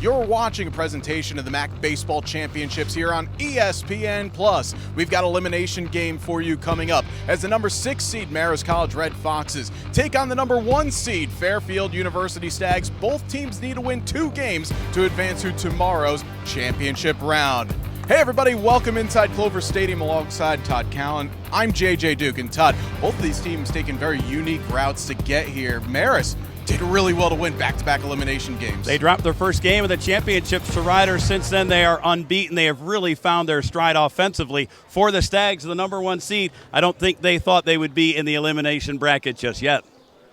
You're watching a presentation of the MAC Baseball Championships here on ESPN+. We've got elimination game for you coming up as the number 6 seed Marist College Red Foxes take on the number 1 seed Fairfield University Stags. Both teams need to win 2 games to advance to tomorrow's championship round. Hey everybody, welcome inside Clover Stadium alongside Todd Callan. I'm JJ Duke, and Todd, both of these teams taking very unique routes to get here. Marist did really well to win back-to-back elimination games. They dropped their first game of the championships to Riders. Since then, they are unbeaten. They have really found their stride offensively. For the Stags, the number 1 seed, I don't think they thought they would be in the elimination bracket just yet.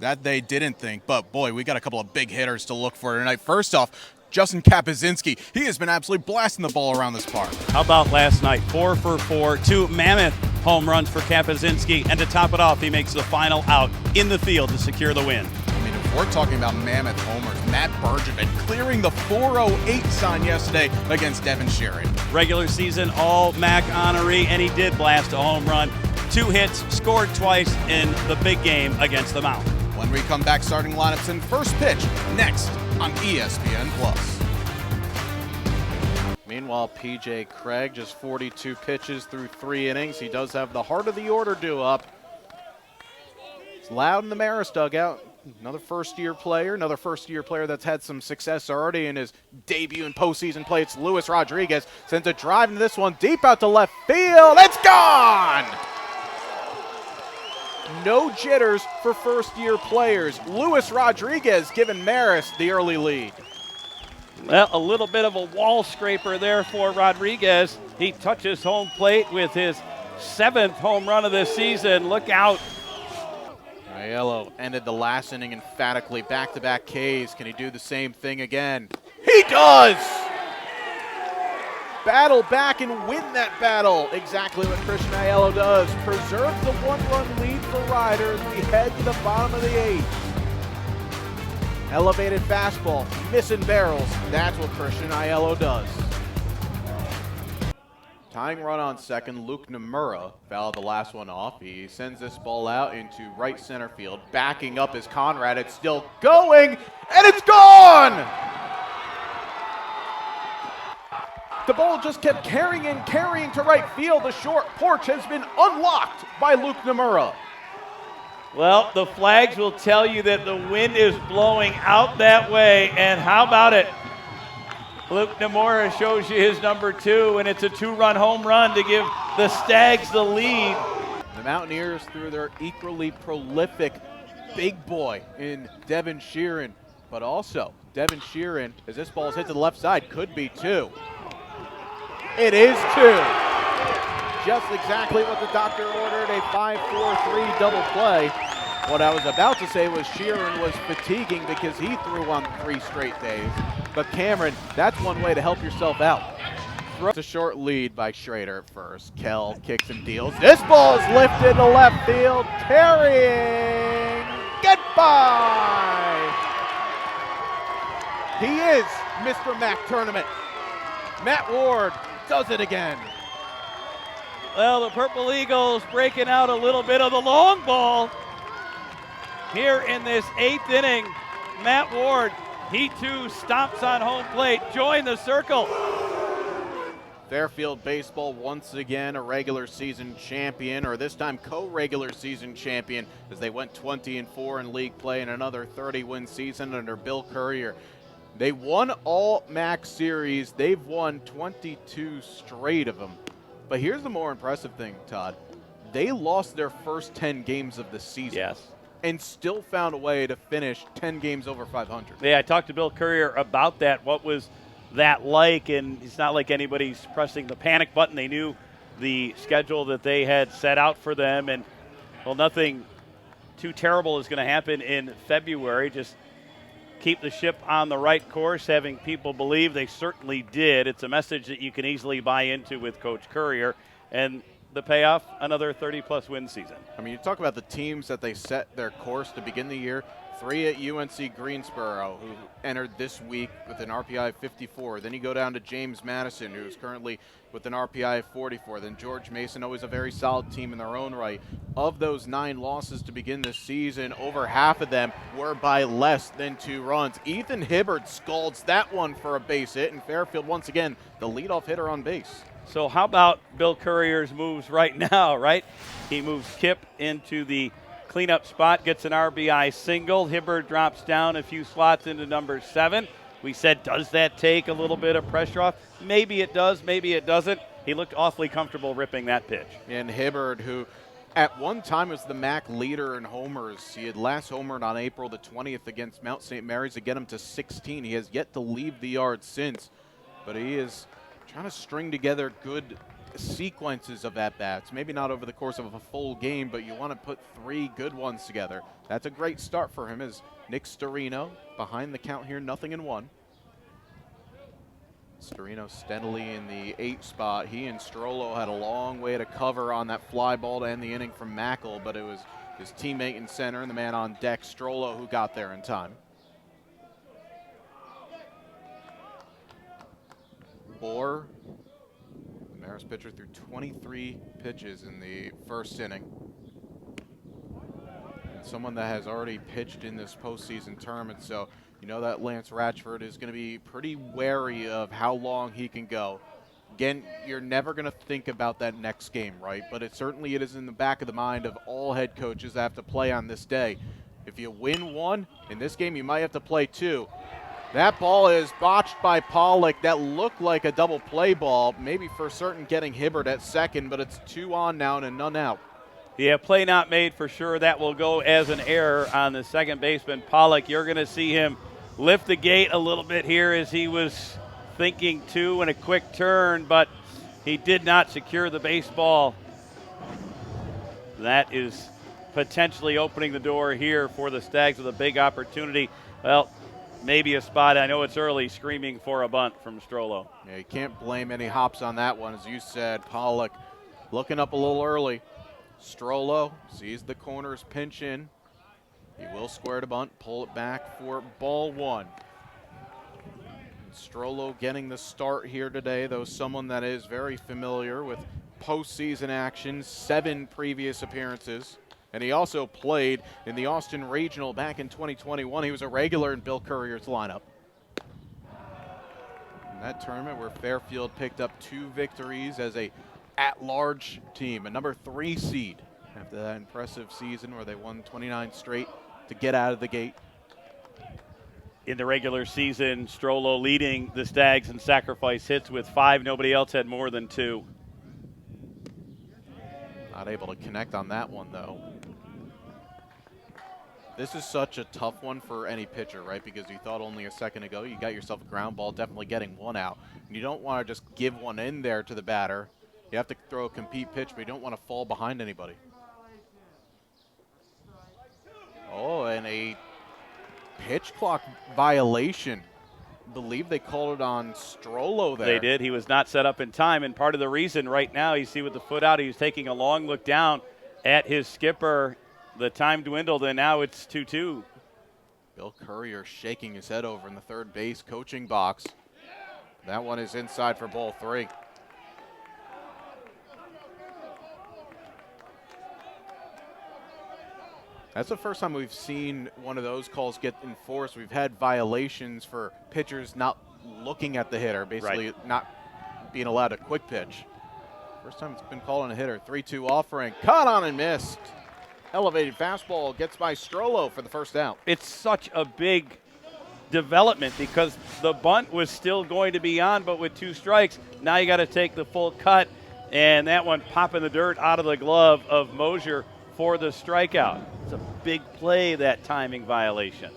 That they didn't think, but boy, we got a couple of big hitters to look for tonight. First off, Justin Kapuzinski. He has been absolutely blasting the ball around this park. How about last night? 4 for 4, 2 mammoth home runs for Kapuzinski, and to top it off, he makes the final out in the field to secure the win. I mean, if we're talking about mammoth homers, Matt Bergevin clearing the 408 sign yesterday against Devin Sheeran. Regular season All-MAC honoree, and he did blast a home run. 2 hits, scored twice in the big game against the Mount. When we come back, starting lineups and first pitch next on ESPN+. Meanwhile, PJ Craig just 42 pitches through 3 innings. He does have the heart of the order due up. It's loud in the Marist dugout. Another first-year player that's had some success already in his debut in postseason play. It's Luis Rodriguez. Sends a drive into this one deep out to left field. It's gone! No jitters for first-year players. Luis Rodriguez giving Marist the early lead. Well, a little bit of a wall scraper there for Rodriguez. He touches home plate with his 7th home run of this season. Look out. Aiello ended the last inning emphatically. Back-to-back Ks. Can he do the same thing again? He does! Battle back and win that battle. Exactly what Christian Aiello does. Preserve the 1-run lead for Riders. We head to the bottom of the 8th. Elevated fastball, missing barrels. That's what Christian Aiello does. Tying run on second, Luke Nomura fouled the last one off. He sends this ball out into right center field. Backing up is Conrad. It's still going, and it's gone! The ball just kept carrying to right field. The short porch has been unlocked by Luke Nomura. Well, the flags will tell you that the wind is blowing out that way, and how about it? Luke Nomura shows you his number 2, and it's a 2-run home run to give the Stags the lead. The Mountaineers, through their equally prolific big boy in Devin Sheeran, but also Devin Sheeran, as this ball is hit to the left side, could be 2. It is 2. Just exactly what the doctor ordered, a 5-4-3 double play. What I was about to say was Sheeran was fatiguing because he threw on 3 straight days. But Cameron, that's one way to help yourself out. It's a short lead by Schrader at first. Kell kicks and deals. This ball is lifted to left field. Carrying. Goodbye. He is Mr. MAC Tournament. Matt Ward does it again. Well, the Purple Eagles breaking out a little bit of the long ball here in this 8th inning. Matt Ward, he too stomps on home plate. Join the circle. Fairfield baseball once again a regular season champion, or this time co-regular season champion, as they went 20-4 in league play and another 30-win season under Bill Courier. They won all MAC series. They've won 22 straight of them. But here's the more impressive thing, Todd. They lost their first 10 games of the season. Yes. And still found a way to finish 10 games over 500. Yeah, I talked to Bill Courier about that. What was that like? And it's not like anybody's pressing the panic button. They knew the schedule that they had set out for them. And, well, nothing too terrible is going to happen in February. Just keep the ship on the right course, having people believe they certainly did. It's a message that you can easily buy into with Coach Courier. And the payoff, another 30-plus win season. I mean, you talk about the teams that they set their course to begin the year. 3 at UNC Greensboro, who entered this week with an RPI of 54. Then you go down to James Madison, who's currently with an RPI of 44. Then George Mason, always a very solid team in their own right. Of those 9 losses to begin this season, over half of them were by less than 2 runs. Ethan Hibbard scalds that one for a base hit, and Fairfield, once again, the leadoff hitter on base. So how about Bill Courier's moves right now, right? He moves Kip into the cleanup spot, gets an RBI single. Hibbard drops down a few slots into number 7. We said, does that take a little bit of pressure off? Maybe it does, maybe it doesn't. He looked awfully comfortable ripping that pitch. And Hibbard, who at one time was the MAC leader in homers. He had last homered on April the 20th against Mount St. Mary's to get him to 16. He has yet to leave the yard since, but he is trying to string together good sequences of at-bats. Maybe not over the course of a full game, but you want to put 3 good ones together. That's a great start for him as Nick Storino behind the count here, 0-1. Storino steadily in the 8 spot. He and Strollo had a long way to cover on that fly ball to end the inning from Mackel, but it was his teammate in center and the man on deck, Strollo, who got there in time. Orr, the Marist pitcher, threw 23 pitches in the first inning. And someone that has already pitched in this postseason tournament, so you know that Lance Ratchford is going to be pretty wary of how long he can go. Again, you're never going to think about that next game, right? But it is in the back of the mind of all head coaches that have to play on this day. If you win 1, in this game you might have to play 2. That ball is botched by Pollock. That looked like a double play ball, maybe for certain getting Hibbard at second, but it's 2 on now and a none out. Yeah, play not made for sure. That will go as an error on the second baseman, Pollock. You're going to see him lift the gate a little bit here as he was thinking 2 and a quick turn, but he did not secure the baseball. That is potentially opening the door here for the Stags with a big opportunity. Well, maybe a spot. I know it's early, screaming for a bunt from Strollo. Yeah, you can't blame any hops on that one. As you said, Pollock looking up a little early. Strollo sees the corners pinch in. He will square to bunt, pull it back for ball 1. And Strollo getting the start here today, though someone that is very familiar with postseason action, 7 previous appearances. And he also played in the Austin Regional back in 2021. He was a regular in Bill Courier's lineup. In that tournament where Fairfield picked up 2 victories as a at-large team, a number 3 seed after that impressive season where they won 29 straight to get out of the gate. In the regular season, Strollo leading the Stags in sacrifice hits with 5. Nobody else had more than 2. Not able to connect on that one, though. This is such a tough one for any pitcher, right? Because you thought only a second ago you got yourself a ground ball, definitely getting 1 out. And you don't want to just give one in there to the batter. You have to throw a compete pitch, but you don't want to fall behind anybody. Oh, and a pitch clock violation. I believe they called it on Strollo there. They did. He was not set up in time, and part of the reason right now, you see with the foot out, he was taking a long look down at his skipper. The time dwindled, and now it's 2-2. Bill Courier shaking his head over in the third base coaching box. That one is inside for ball 3. That's the first time we've seen one of those calls get enforced. We've had violations for pitchers not looking at the hitter, basically not being allowed a quick pitch. First time it's been called on a hitter. 3-2 offering, caught on and missed. Elevated fastball gets by Strollo for the first out. It's such a big development because the bunt was still going to be on, but with 2 strikes, now you got to take the full cut, and that one popping the dirt out of the glove of Mosier for the strikeout. It's a big play, that timing violation.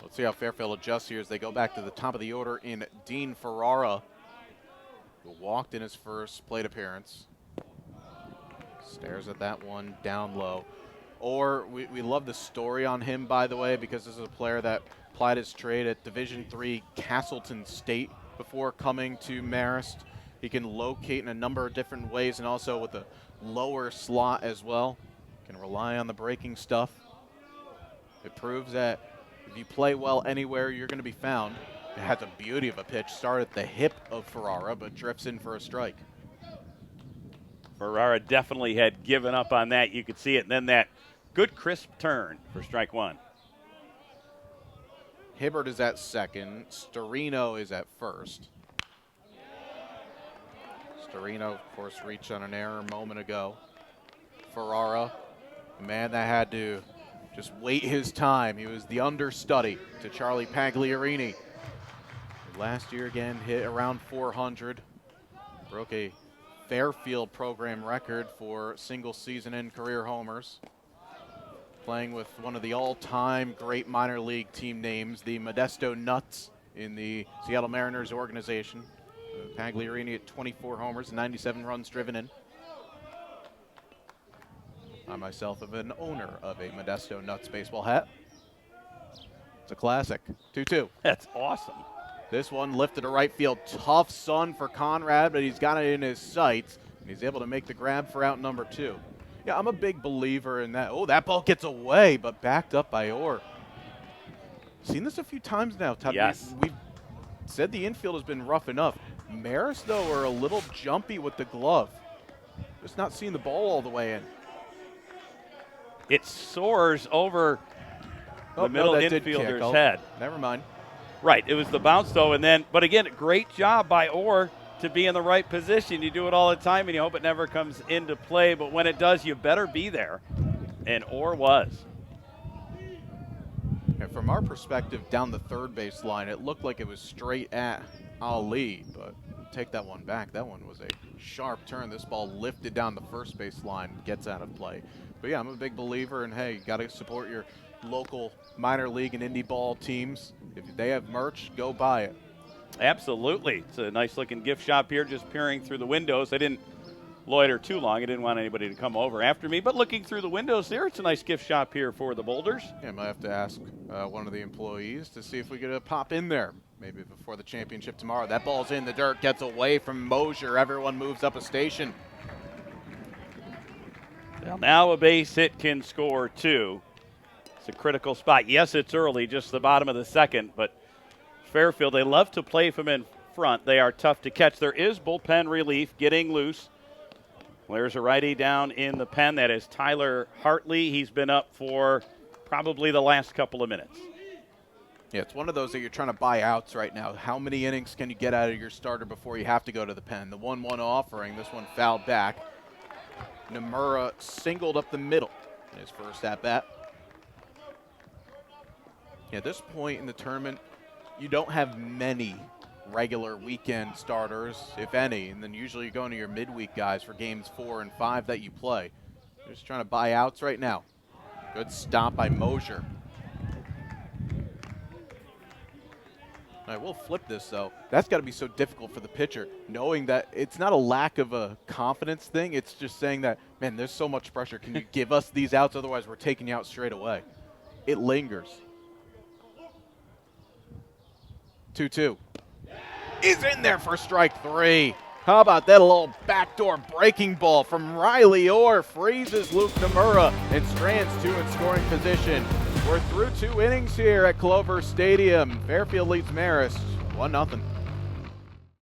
Let's see how Fairfield adjusts here as they go back to the top of the order in Dean Ferrara, who walked in his first plate appearance. Stares at that one down low. Or we love the story on him, by the way, because this is a player that plied his trade at Division III Castleton State before coming to Marist. He can locate in a number of different ways, and also with a lower slot as well. Can rely on the breaking stuff. It proves that if you play well anywhere, you're going to be found. It has a beauty of a pitch. Started at the hip of Ferrara, but drifts in for a strike. Ferrara definitely had given up on that. You could see it. And then that good crisp turn for strike one. Hibbert is at second. Storino is at first. Storino, of course, reached on an error a moment ago. Ferrara, a man that had to just wait his time. He was the understudy to Charlie Pagliarini. Last year, again, hit around 400. Broke a Fairfield program record for single season and career homers. Playing with one of the all-time great minor league team names, the Modesto Nuts in the Seattle Mariners organization. Pagliarini at 24 homers, 97 runs driven in. I myself am an owner of a Modesto Nuts baseball hat. It's a classic. 2-2. That's awesome. This one lifted to right field. Tough sun for Conrad, but he's got it in his sights, and he's able to make the grab for out number 2. Yeah, I'm a big believer in that. Oh, that ball gets away, but backed up by Orr. Seen this a few times now, Todd. Yes. We've said the infield has been rough enough. Maris, though, are a little jumpy with the glove. Just not seeing the ball all the way in. It soars over the middle that did infielder's kick. Oh, head. Never mind. Right, it was the bounce though, and then, but again, great job by Orr to be in the right position. You do it all the time, and you hope it never comes into play, but when it does, you better be there, and Orr was. And from our perspective, down the third base line, it looked like it was straight at Ali, but take that one back. That one was a sharp turn. This ball lifted down the first base line, gets out of play. But yeah, I'm a big believer in, hey, you got to support your local minor league and indie ball teams. If they have merch, go buy it. Absolutely. It's a nice looking gift shop here, just peering through the windows. I didn't loiter too long. I didn't want anybody to come over after me, but looking through the windows there, it's a nice gift shop here for the Boulders. Yeah, I might have to ask one of the employees to see if we could pop in there maybe before the championship tomorrow. That ball's in the dirt, gets away from Mosier. Everyone moves up a station. Well, now a base hit can score 2. It's a critical spot. Yes, it's early, just the bottom of the second, but Fairfield, they love to play from in front. They are tough to catch. There is bullpen relief getting loose. There's a righty down in the pen. That is Tyler Hartley. He's been up for probably the last couple of minutes. Yeah, it's one of those that you're trying to buy outs right now. How many innings can you get out of your starter before you have to go to the pen? The 1-1 offering, this one fouled back. Nomura singled up the middle in his first at-bat. Yeah, at this point in the tournament, you don't have many regular weekend starters, if any, and then usually you're going to your midweek guys for games 4 and 5 that you play. You're just trying to buy outs right now. Good stop by Mosier. All right, we'll flip this, though. That's got to be so difficult for the pitcher, knowing that it's not a lack of a confidence thing. It's just saying that, man, there's so much pressure. Can you give us these outs? Otherwise, we're taking you out straight away. It lingers. 2-2. Is in there for strike 3. How about that little backdoor breaking ball from Riley Orr? Freezes Luke Nomura and strands 2 in scoring position. We're through 2 innings here at Clover Stadium. Fairfield leads Marist 1-0.